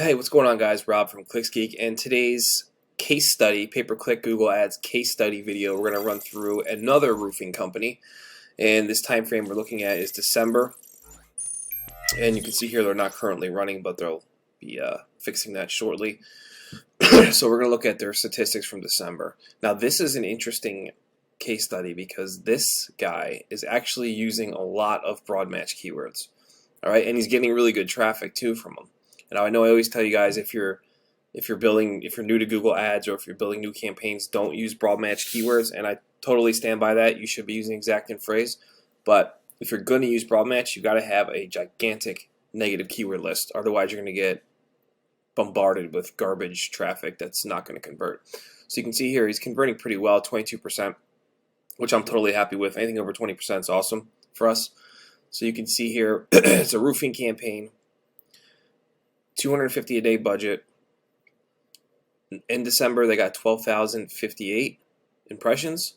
Hey, what's going on, guys? Rob from ClicksGeek, and today's case study, pay-per-click Google Ads case study video, we're going to run through another roofing company, and this time frame we're looking at is December, and you can see here they're not currently running, but they'll be fixing that shortly. So we're going to look at their statistics from December. Now, this is an interesting case study because this guy is actually using a lot of broad match keywords. All right, and he's getting really good traffic too from them. And I know I always tell you guys, if you're new to Google Ads or if you're building new campaigns, don't use broad match keywords, and I totally stand by that. You should be using exact and phrase. But if you're going to use broad match, you got to have a gigantic negative keyword list. Otherwise, you're going to get bombarded with garbage traffic that's not going to convert. So you can see here he's converting pretty well, 22%, which I'm totally happy with. Anything over 20% is awesome for us. So you can see here it's a roofing campaign, $250 a day budget. In December, they got 12,058 impressions.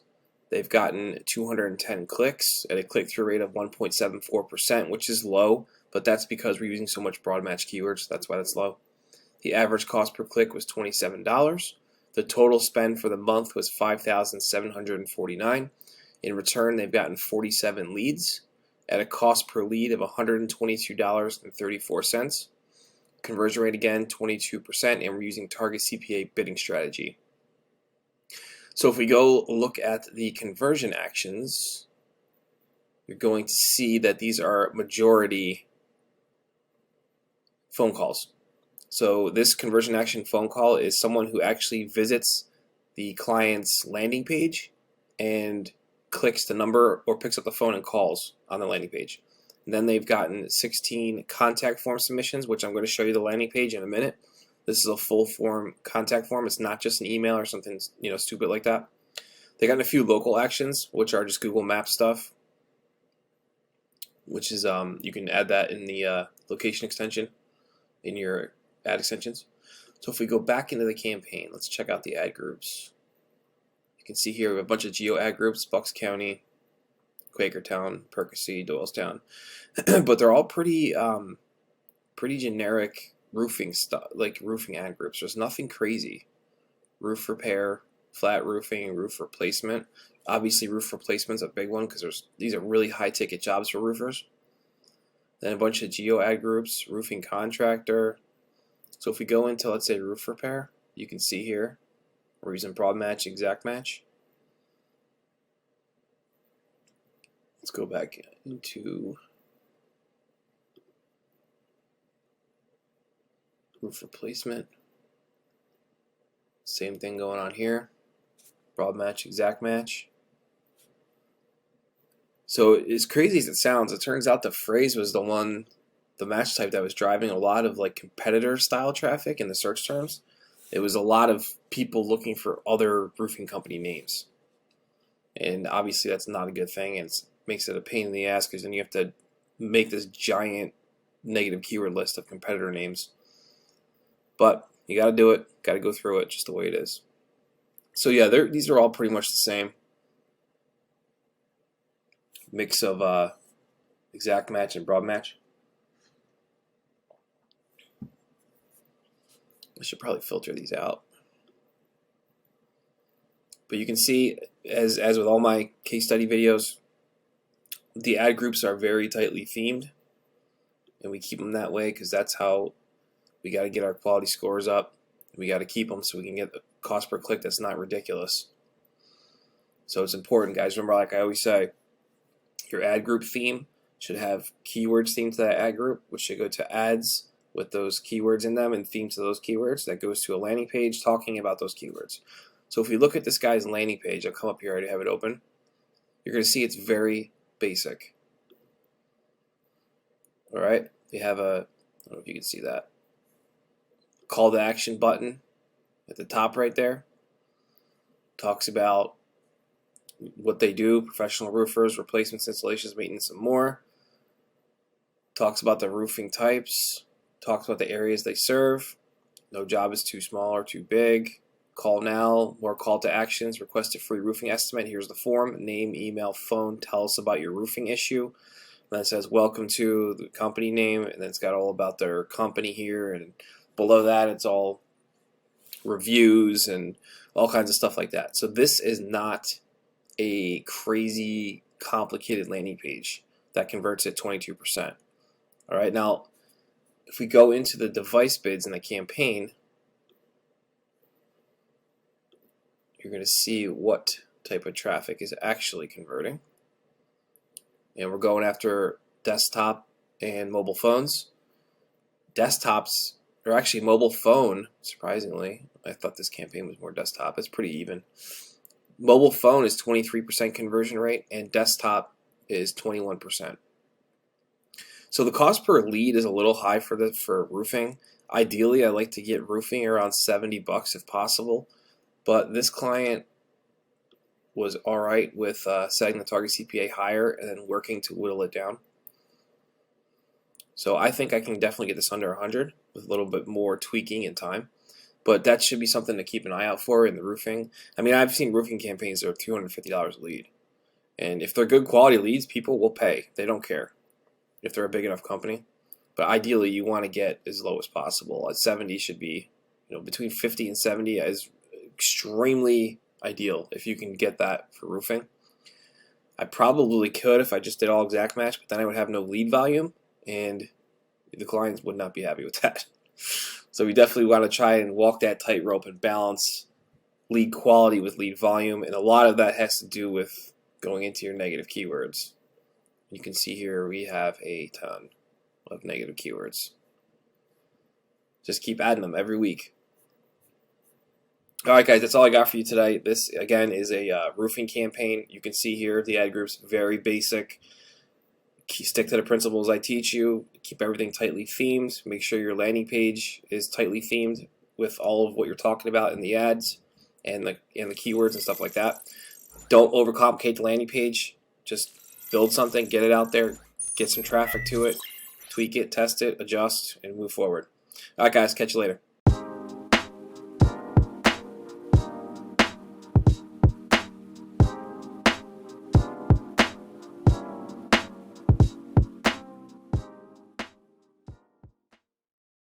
They've gotten 210 clicks at a click-through rate of 1.74%, which is low, but that's because we're using so much broad match keywords. That's why that's low. The average cost per click was $27. The total spend for the month was $5,749. In return, they've gotten 47 leads at a cost per lead of $122.34. Conversion rate again, 22%, and we're using target CPA bidding strategy. So if we go look at the conversion actions, you're going to see that these are majority phone calls. So this conversion action phone call is someone who actually visits the client's landing page and clicks the number or picks up the phone and calls on the landing page. And then they've gotten 16 contact form submissions, which I'm going to show you the landing page in a minute. This is a full form contact form. It's not just an email or something stupid like that. They got a few local actions, which are just Google Maps stuff, which is you can add that in the location extension in your ad extensions. So if we go back into the campaign, let's check out the ad groups. You can see here we have a bunch of geo ad groups: Bucks County, Quakertown, Percy, Doylestown, but they're all pretty generic roofing stuff, like roofing ad groups. There's nothing crazy. Roof repair, flat roofing, roof replacement. Obviously, roof replacement's a big one because these are really high ticket jobs for roofers. Then a bunch of geo ad groups, roofing contractor. So if we go into, let's say, roof repair, you can see here we're using broad match, exact match. Let's go back into roof replacement. Same thing going on here. Broad match, exact match. So as crazy as it sounds, it turns out the phrase was the match type that was driving a lot of like competitor style traffic in the search terms. It was a lot of people looking for other roofing company names. And obviously that's not a good thing, and it makes it a pain in the ass because then you have to make this giant negative keyword list of competitor names. But you got to do it, got to go through it just the way it is. So yeah, these are all pretty much the same. Mix of exact match and broad match. I should probably filter these out. But you can see, as with all my case study videos, the ad groups are very tightly themed, and we keep them that way because that's how we got to get our quality scores up. We got to keep them so we can get the cost per click that's not ridiculous. So it's important, guys. Remember, like I always say, your ad group theme should have keywords themed to that ad group, which should go to ads with those keywords in them and themes to those keywords. That goes to a landing page talking about those keywords. So if we look at this guy's landing page, I'll come up here, I already have it open. You're going to see it's very basic. All right, they have I don't know if you can see that, call to action button at the top right there. Talks about what they do: professional roofers, replacements, installations, maintenance, and more. Talks about the roofing types. Talks about the areas they serve. No job is too small or too big. Call now, more call to actions, request a free roofing estimate. Here's the form: name, email, phone, tell us about your roofing issue. And then it says welcome to the company name, and then it's got all about their company here and below that it's all reviews and all kinds of stuff like that. So this is not a crazy complicated landing page that converts at 22%. All right, now if we go into the device bids in the campaign, you're going to see what type of traffic is actually converting. And we're going after desktop and mobile phones. Desktops, or actually mobile phone, surprisingly. I thought this campaign was more desktop. It's pretty even. Mobile phone is 23% conversion rate, and desktop is 21%. So the cost per lead is a little high for roofing. Ideally, I like to get roofing around $70 if possible, but this client was all right with setting the target CPA higher and then working to whittle it down. So I think I can definitely get this under 100 with a little bit more tweaking and time. But that should be something to keep an eye out for in the roofing. I mean, I've seen roofing campaigns that are $250 a lead. And if they're good quality leads, people will pay. They don't care if they're a big enough company. But ideally, you want to get as low as possible. At 70 should be, between 50 and 70 is extremely ideal if you can get that for roofing. I probably could if I just did all exact match, but then I would have no lead volume, and the clients would not be happy with that. So we definitely want to try and walk that tightrope and balance lead quality with lead volume, and a lot of that has to do with going into your negative keywords. You can see here we have a ton of negative keywords. Just keep adding them every week. Alright guys, that's all I got for you today. This again is a roofing campaign. You can see here the ad group's very basic. Stick to the principles I teach you. Keep everything tightly themed. Make sure your landing page is tightly themed with all of what you're talking about in the ads and the keywords and stuff like that. Don't overcomplicate the landing page. Just build something, get it out there, get some traffic to it, tweak it, test it, adjust, and move forward. Alright guys, catch you later.